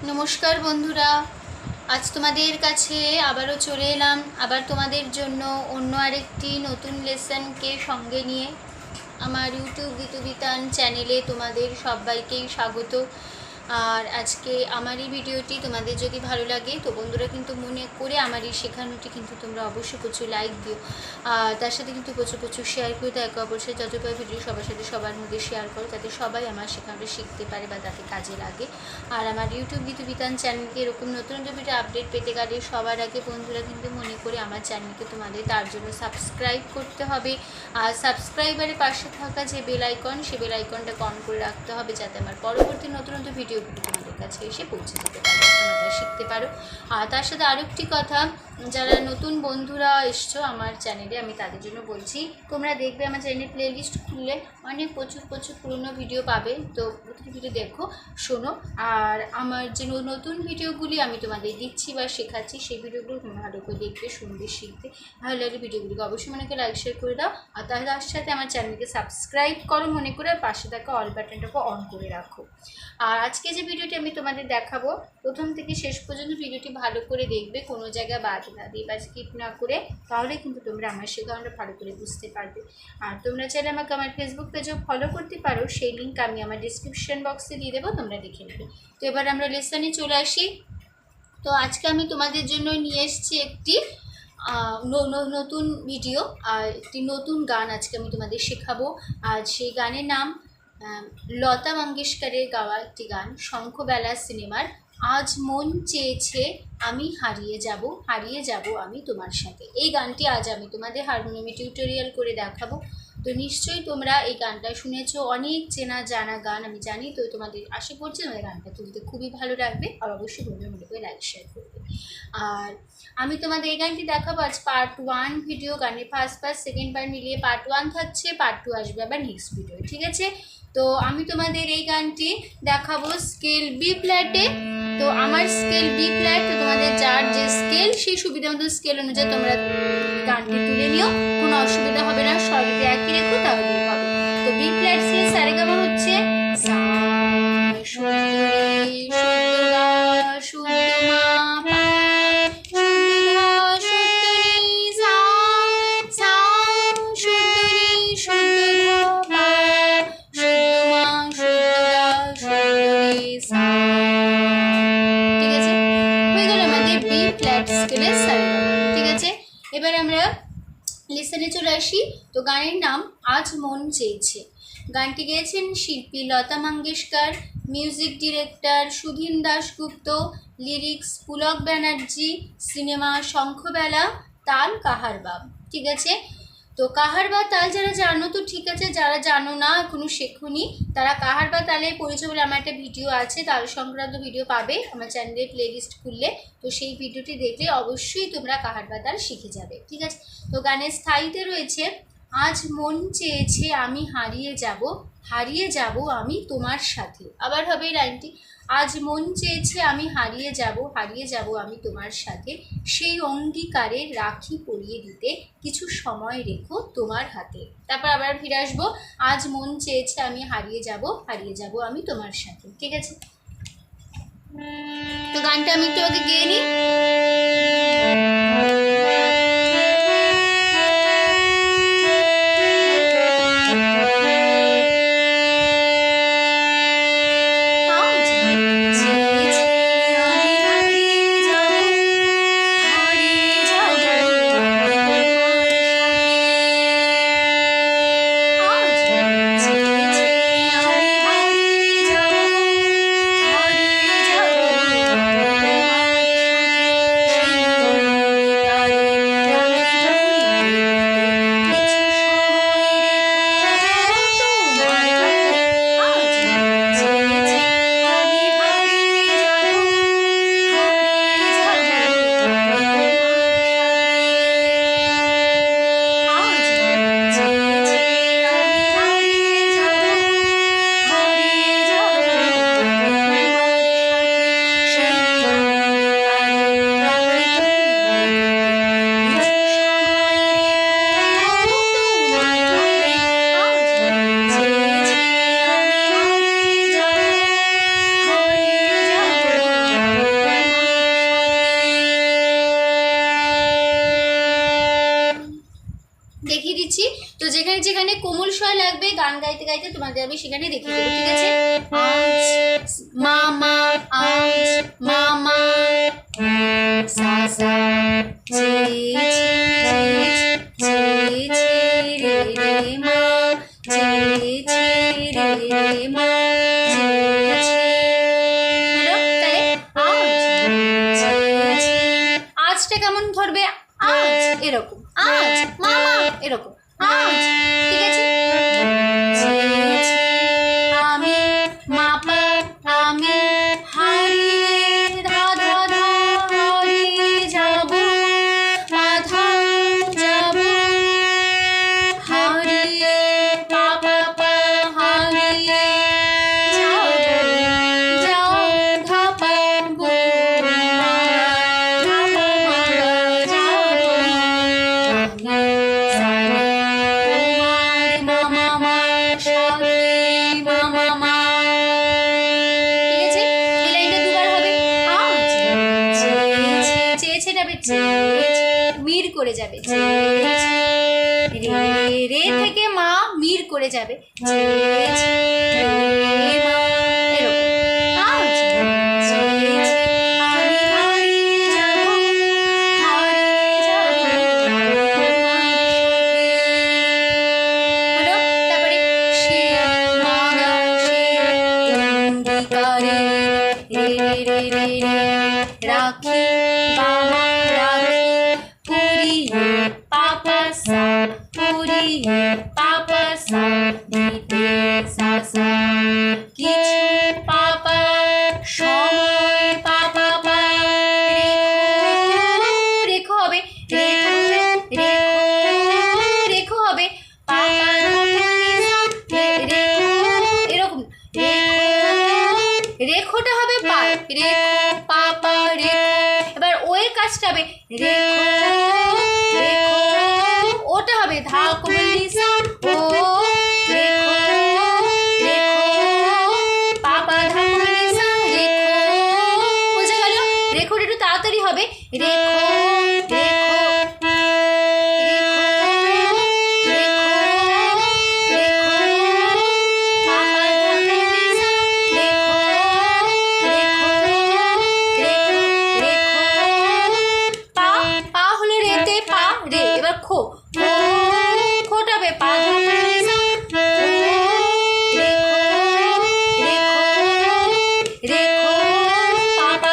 নমস্কার বন্ধুরা, আজ তোমাদের কাছে আবারও চলে এলাম আবার তোমাদের জন্য অন্য আরেকটি নতুন লেসনকে সঙ্গে নিয়ে। আমার ইউটিউব গীতবিতান চ্যানেলে তোমাদের সবাইকেই স্বাগত। আর আজকে আমার এই ভিডিওটি তোমাদের যদি ভালো লাগে তো বন্ধুরা কিন্তু মনে করে আমার এই শেখানোটি কিন্তু তোমরা অবশ্যই প্রচুর লাইক দিও, আর তার সাথে কিন্তু প্রচুর শেয়ার করে দাও। একে অপরের সাথে যতবার ভিডিও সবার সাথে সবার মধ্যে শেয়ার করো, যাতে সবাই আমার শেখানোটা শিখতে পারে বা তাতে কাজে লাগে। আর আমার ইউটিউব গীতবিতান চ্যানেলকে এরকম নতুন ভিডিও আপডেট পেতে গেলে সবার আগে বন্ধুরা কিন্তু মনে করে আমার চ্যানেলকে তোমাদের তার জন্য সাবস্ক্রাইব করতে হবে। আর সাবস্ক্রাইবারের পাশে থাকা যে বেল আইকন, সে বেল আইকনটা অন করে রাখতে হবে, যাতে আমার পরবর্তী নতুন ভিডিওগুলো তোমাদের কাছে এসে পৌঁছে যেতে পারে, তোমরা শিখতে পারো। আর তার সাথে আরেকটি কথা, যারা নতুন বন্ধুরা এসছো আমার চ্যানেলে, আমি তাদের জন্য বলছি, তোমরা দেখবে আমার চ্যানেলে প্লেলিস্ট খুললে অনেক প্রচুর পুরনো ভিডিও পাবে। তো প্রতিটি ভিডিও দেখো, শোনো। আর আমার যে নতুন ভিডিওগুলি আমি তোমাদের দিচ্ছি বা শেখাচ্ছি, সেই ভিডিওগুলো তোমরা ভালো করে দেখবে, শুনবে, শিখবে। ভালো লাগলে ভিডিওগুলিকে অবশ্যই মনে করে লাইক শেয়ার করে দাও। আর তার সাথে আমার চ্যানেলকে সাবস্ক্রাইব করো মনে করে, পাশে থাকা অল বাটনটাকে অন করে রাখো। আর আজকে যে ভিডিওটি আমি তোমাদের দেখাবো, প্রথম থেকে শেষ পর্যন্ত ভিডিওটি ভালো করে দেখবে, কোনো জায়গায় বাদ না দিয়ে বা স্কিপ না করে, তাহলে কিন্তু তোমরা আমার শেখানোটা ভালো করে বুঝতে পারবে। আর তোমরা চাইলে আমাকে আমার ফেসবুক পেজেও ফলো করতে পারো, সেই লিঙ্ক আমি আমার ডিসক্রিপশন বক্সে দিয়ে দেবো, তোমরা দেখে নেবে। তো এবার আমরা লেসনে চলে আসি। তো আজকে আমি তোমাদের জন্য নিয়ে এসেছি একটি নতুন ভিডিও আর একটি নতুন গান আজকে আমি তোমাদের শেখাবো। আর সেই গানের নাম লতা মঙ্গেশকরের গাওয়া একটি গান, শঙ্খবেলা সিনেমার আজ মন চেয়েছে আমি হারিয়ে যাব আমি তোমার সাথে। এই গানটি আজ আমি তোমাদের হারমোনিয়ামে টিউটোরিয়াল করে দেখাবো। তো নিশ্চয়ই তোমরা এই গানটা শুনেছো, অনেক চেনা জানা গান আমি জানি। তো তোমাদের আশা করছি তোমাদের গানটা তুলতে খুবই ভালো লাগবে, আর অবশ্যই বন্ধুদের মধ্যে করে লাইক শেয়ার করবে। আর আমি তোমাদের এই গানটি দেখাবো আজ পার্ট 1 ভিডিও, গানের ফার্স্ট সেকেন্ড পার্ট মিলিয়ে পার্ট 1 থাকছে, পার্ট 2 আসবে আবার নেক্সট ভিডিও, ঠিক আছে? তো আমি তোমাদের এই গানটি দেখাবো স্কেল বি ফ্ল্যাটে। তো আমার স্কেল বি ফ্ল্যাট, তো তোমাদের যার যে স্কেল সেই সুবিধা মতো স্কেল অনুযায়ী তোমরা গানটি তুলে নিও, কোনো অসুবিধা হবে না, স্বরটি একই রেখো তাহলেই হবে। তো বি ফ্ল্যাট স্কেল সারেগামা হচ্ছে সা সুন্দরী সুন্দরা সুন্দমা পা সুন্দরা সুন্দরী সা সা সুন্দরী সুন্দরা পা সুন্দমা সুন্দরা সুন্দরী সা। ঠিক আছে, হয়ে গেল আমাদের বি ফ্ল্যাট স্কেলের সারেগামা। ঠিক আছে, এবার আমরা লিসনে চলে আসি। তো গানের নাম আজ মন চেয়েছে। গানটি গেয়েছেন শিল্পী Lata Mangeshkar, music director Sudhin Dasgupta, lyrics Pulak Banerjee, cinema Shankhabela, তাল কাহারবাব। ঠিক আছে, তো কাহারবা তাল যারা জানো তো ঠিক আছে, যারা জানো না এখনো শেখোনি, তারা কাহারবা তালে পরিচয় বলে আমার একটা ভিডিও আছে, তাল সংক্রান্ত ভিডিও পাবে আমার চ্যানেলে প্লেলিস্ট খুললে। তো সেই ভিডিওটি দেখলে অবশ্যই তোমরা কাহারবা তাল শিখে যাবে। ঠিক আছে, তো গানের স্থায়ীতে রয়েছে আজ মন চেয়েছে আমি হারিয়ে যাব আমি তোমার সাথে। আবার হবে এই লাইনটি, আজ মন চেয়েছে আমি হারিয়ে যাব আমি তোমার সাথে, সেই অঙ্গীকারে রাখি পরিয়ে দিতে কিছু সময় রেখো তোমার হাতে। তারপর আবার ফিরে আসবো, আজ মন চেয়েছে আমি হারিয়ে যাব আমি তোমার সাথে। ঠিক আছে, তো গানটা আমি একটু আগে গেয়ে নিই। আসবে, গান গাইতে গাইতে তোমাদের আমি সেখানে দেখিয়ে দেবো, ঠিক আছে? আজ মামা, আজ মামা, সা সা, চে চে চে চে রে রে মা, চে চে রে রে মা, চে চে। হলো? তাহলে আজ, আজটা কেমন ধরবে? আজ এরকম, আজ মামা এরকম, আজ, ঠিক আছে? আমি মাপা, আমি হারিয়ে ধা ধা ধা হারিয়ে যাব, আধা যাব, হারিয়ে পা পা পা হারিয়ে যাব, যাও ধা পা বো মা, ধা পা মা যাব, মির করে যাবে, রে থেকে মা মির করে যাবে, রাখি বাবা রাখি পুরিয়ে পাপা সা, পুরিয়ে পাপা সা, দিতে সা সা, কিছু পাপা সময় পাপা পা, রেখো হবে, রেখো হবে, পাপা এরকম, রেখোটা হবে পা, রেখো পাপা রেখো। এবার ওয়ের কাজটা হবে রেখো, ওটা হবে ধা কোমল সা, ও রেখো, পাপা ধা কোমল সা, রেখো, বোঝা গেল? রেখোটা একটু তাড়াতাড়ি হবে, রেখো, খো, খোটাবে পা ধরে রেখো, পাপা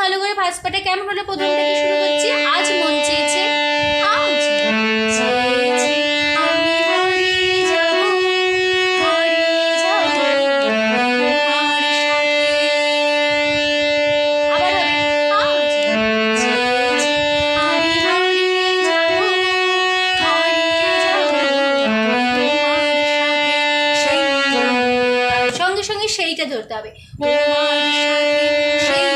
ভালো করে ফার্স্ট পার্টে কেমন হলো প্রথম থেকে শুরু করছি। আজ মন চেয়েছে, আজ চেয়েছে আমি হারিয়ে যাব, হারিয়ে যাব তোমার সাথে। আবার হবে আজ চেয়েছে আমি হারিয়ে যাব, হারিয়ে যাব তোমার সাথে। সঙ্গে সঙ্গে সেইটা ধরতে হবে, তোমার সাথে সেই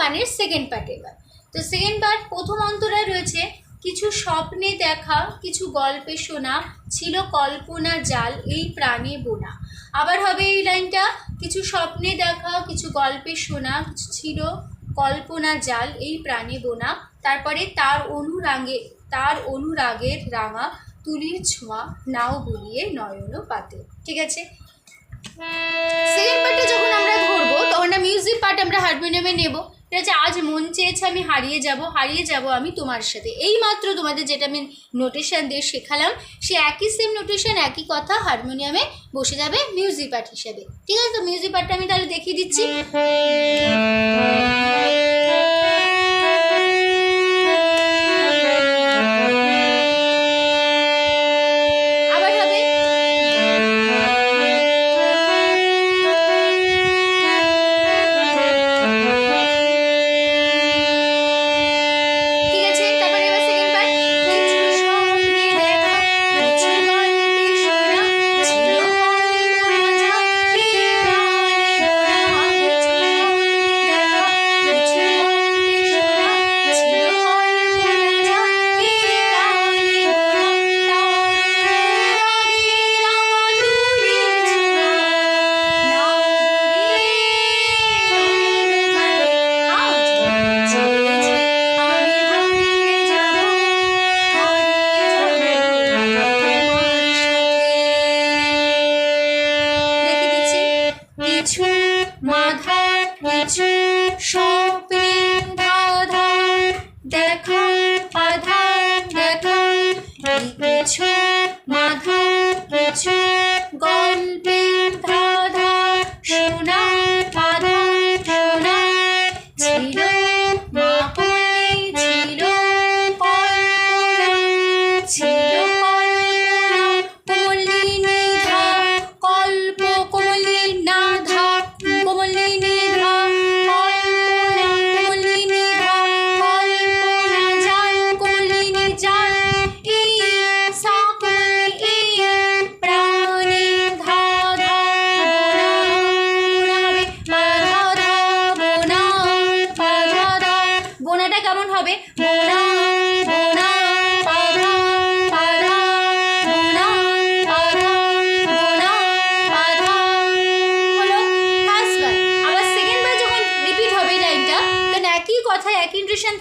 গানের সেকেন্ড পার্টে। এবার তো সেকেন্ড পার্ট প্রথম অন্তরায় রয়েছে কিছু স্বপ্নে দেখা, কিছু গল্পে শোনা, ছিল কল্পনা জাল এই প্রাণে বোনা। আবার হবে এই লাইনটা, কিছু স্বপ্নে দেখা, কিছু গল্পে শোনা, ছিল কল্পনা জাল এই প্রাণে বোনা। তারপরে তার অনুরাগের রাঙা তুলির ছোঁয়া নাও বলিয়ে নয়ন পাতে। ঠিক আছে, সেকেন্ড পার্টে যখন আমরা ধরবো তখন মিউজিক পার্ট আমরা হারমোনিয়ামে নেব। ঠিক আছে, আজ মন চেয়েছে আমি হারিয়ে যাব আমি তোমার সাথে, এই মাত্র তোমাদের যেটা আমি নোটেশন দিয়ে শেখালাম সে একই সেম নোটেশন একই কথা হারমোনিয়ামে বসে যাবে মিউজিক পার্ট হিসেবে। ঠিক আছে, তো মিউজিক পার্টটা আমি তাহলে দেখিয়ে দিচ্ছি।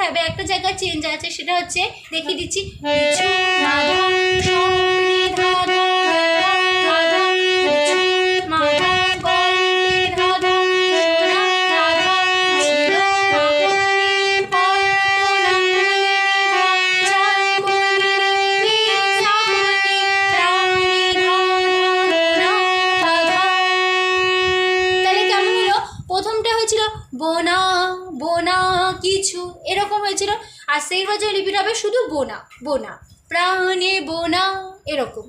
থাকবে, একটা জায়গায় চেঞ্জ আছে, সেটা হচ্ছে দেখিয়ে দিচ্ছি। বোনা বোনা কিছু এরকম হয়েছিল, আর সেইবার যে রিপিট হবে শুধু বোনা বোনা প্রাণে বোনা এরকম।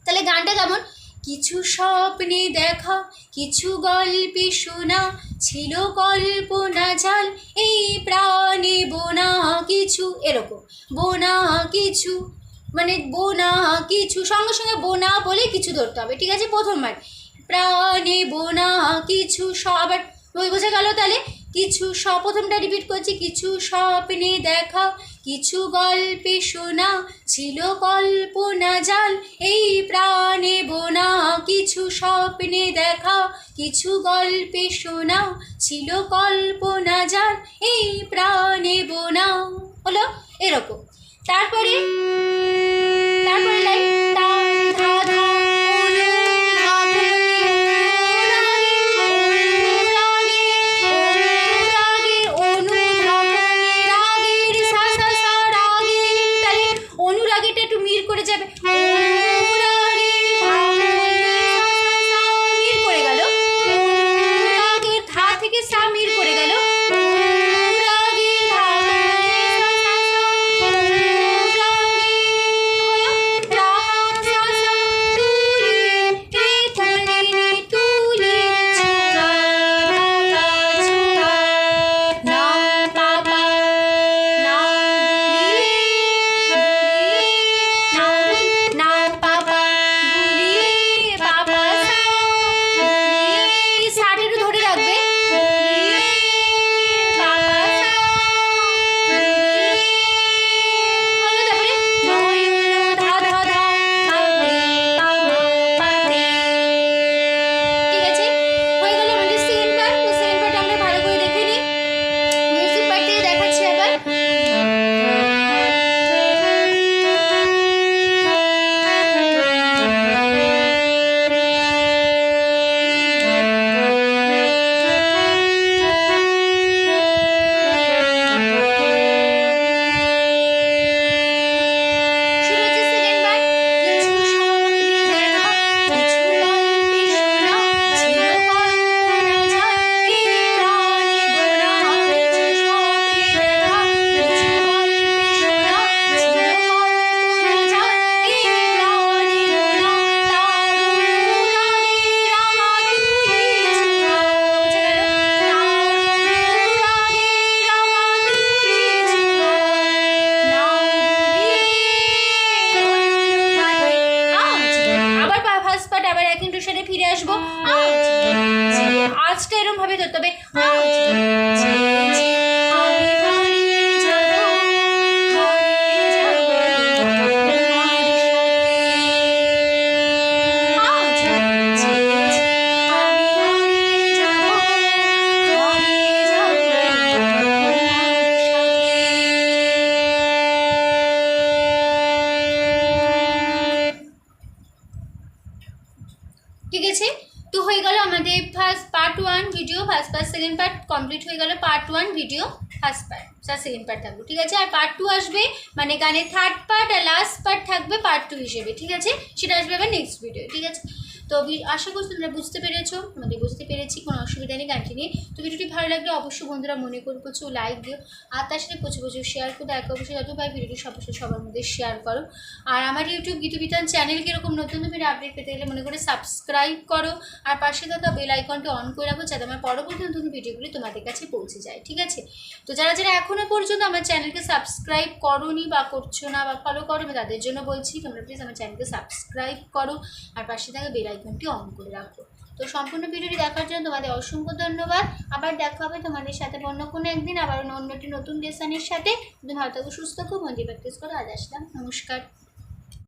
তাহলে গানটা কেমন? কিছু স্বপ্নে দেখা কিছু গল্পে শোনা ছিল কল্পনা জাল এই প্রাণে বোনা কিছু এরকম। বোনা কিছু মানে বোনা কিছু সঙ্গে সঙ্গে বোনা বলে কিছু ধরতে হবে। ঠিক আছে, প্রথমবার প্রাণে বোনা কিছু আবার বোঝা গেল। তাহলে কিছু প্রথমটা রিপিট করছি। কিছু স্বপ্নে দেখা কিছু গল্পে শোনা ছিল কল্পনা জাল এই প্রাণে বোনা কিছু স্বপ্নে দেখা কিছু গল্পে শোনা ছিল কল্পনা জাল এই প্রাণে বোনা হলো এরকম। তারপরে লাইন ভাবে ধরতে হবে। আমি হারিয়ে যাব, হারিয়ে যাব তোমার সাথে। আমি হারিয়ে যাব, হারিয়ে যাব তোমার সাথে। ঠিক আছে, তো হয়ে গেল আমাদের first part 1 video, first part second part complete হয়ে গেল। Part 1 video first part, second part থাকবে, ঠিক আছে। আর পার্ট 2 আসবে, মানে গানের থার্ড পার্ট আর লাস্ট পার্ট থাকবে পার্ট 2 হিসেবে, ঠিক আছে। সেটা আসবে আবার নেক্সট ভিডিও, ঠিক আছে। তো আশা করছি তোমরা বুঝতে পেরেছো, আমাদের বুঝতে পেরেছি, কোনো অসুবিধা নেই গানটি নিয়ে। তো ভিডিওটি ভালো লাগলে অবশ্যই বন্ধুরা মনে করে প্রচুর লাইক দিও, আর তার সাথে প্রচুর প্রচুর শেয়ার করো। এক অবশ্যই যত ভাই ভিডিওটি সবার মধ্যে শেয়ার করো। আর আমার ইউটিউব গীতবিতান চ্যানেল কীরকম নতুন নতুন আপডেট পেতে গেলে মনে করে সাবস্ক্রাইব করো, আর পাশে থাকা বেল আইকনটি অন করে রাখো, যাতে আমার পরবর্তী নতুন ভিডিওগুলি তোমাদের কাছে পৌঁছে যায়, ঠিক আছে। তো যারা যারা এখনও পর্যন্ত আমার চ্যানেলকে সাবস্ক্রাইব করোনি বা করছো না বা ফলো করো, তাদের জন্য বলছি তোমরা প্লিজ আমার চ্যানেলকে সাবস্ক্রাইব করো, আর পাশে থাকা বেল আইকনটি অন করে রাখো। তো সম্পূর্ণ ভিডিওটি দেখার জন্য তোমাদের অসংখ্য ধন্যবাদ। আবার দেখা হবে তোমাদের সাথে অন্য কোনো একদিন, আবার অন্য একটি নতুন লেসনের সাথে। তুমি ভালো থাকো, সুস্থ থাকো, মন দিয়ে প্র্যাকটিস করো। আজ আসলাম, নমস্কার।